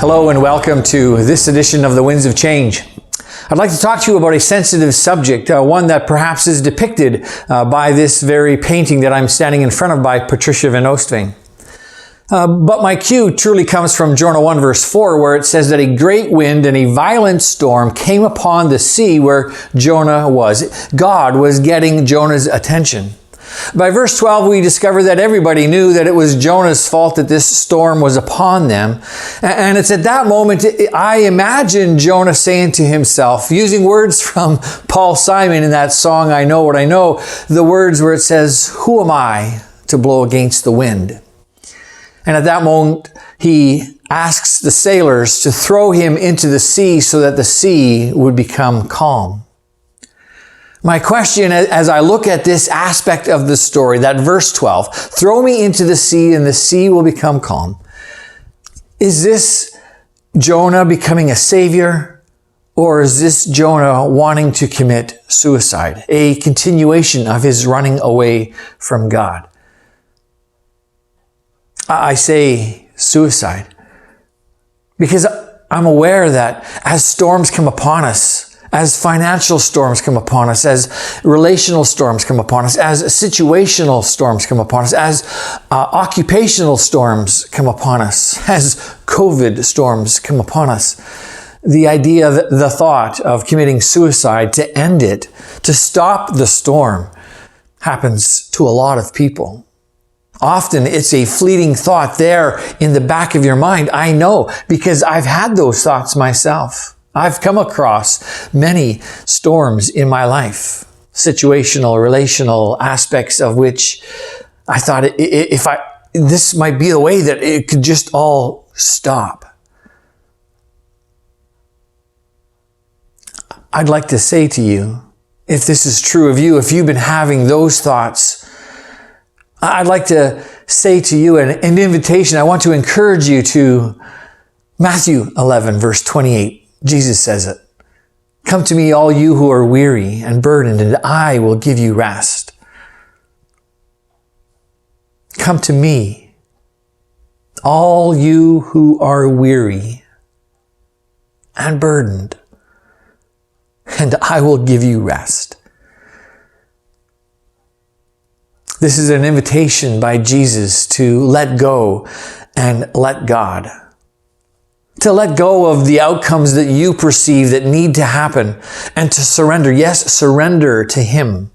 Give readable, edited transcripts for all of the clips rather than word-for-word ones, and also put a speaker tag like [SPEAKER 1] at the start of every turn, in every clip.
[SPEAKER 1] Hello and welcome to this edition of the Winds of Change. I'd like to talk to you about a sensitive subject, one that perhaps is depicted by this very painting that I'm standing in front of by Patricia Van Oostveen. But my cue truly comes from Jonah 1 verse 4, where it says that a great wind and a violent storm came upon the sea where Jonah was. God was getting Jonah's attention. By verse 12, we discover that everybody knew that it was Jonah's fault that this storm was upon them. And it's at that moment, I imagine Jonah saying to himself, using words from Paul Simon in that song, I Know What I Know, the words where it says, "Who am I to blow against the wind?" And at that moment, he asks the sailors to throw him into the sea so that the sea would become calm. My question as I look at this aspect of the story, that verse 12, throw me into the sea and the sea will become calm. Is this Jonah becoming a savior, or is this Jonah wanting to commit suicide? A continuation of his running away from God. I say suicide because I'm aware that as storms come upon us, as financial storms come upon us, as relational storms come upon us, as situational storms come upon us, as occupational storms come upon us, as COVID storms come upon us, the idea, the thought of committing suicide to end it, to stop the storm, happens to a lot of people. Often it's a fleeting thought there in the back of your mind. I know, because I've had those thoughts myself. I've come across many storms in my life, situational, relational aspects of which I thought this might be the way that it could just all stop. I'd like to say to you, if this is true of you, if you've been having those thoughts, I'd like to say to you an invitation. I want to encourage you to Matthew 11, verse 28. Jesus says it. Come to me, all you who are weary and burdened, and I will give you rest. Come to me, all you who are weary and burdened, and I will give you rest. This is an invitation by Jesus to let go and let God. To let go of the outcomes that you perceive that need to happen and to surrender. Yes, surrender to Him.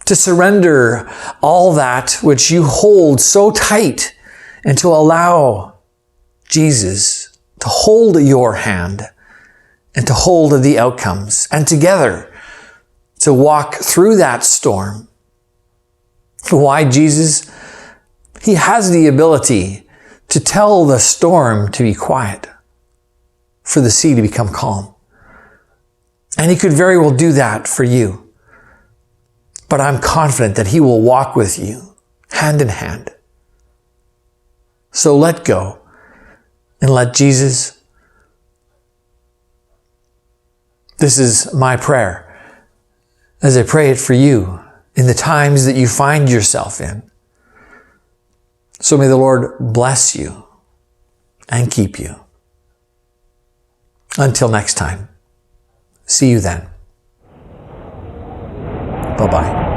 [SPEAKER 1] To surrender all that which you hold so tight and to allow Jesus to hold your hand and to hold the outcomes and together to walk through that storm. Why Jesus? He has the ability to tell the storm to be quiet, for the sea to become calm. And He could very well do that for you. But I'm confident that He will walk with you hand in hand. So let go and let Jesus. This is my prayer as I pray it for you in the times that you find yourself in. So may the Lord bless you and keep you. Until next time, see you then. Bye-bye.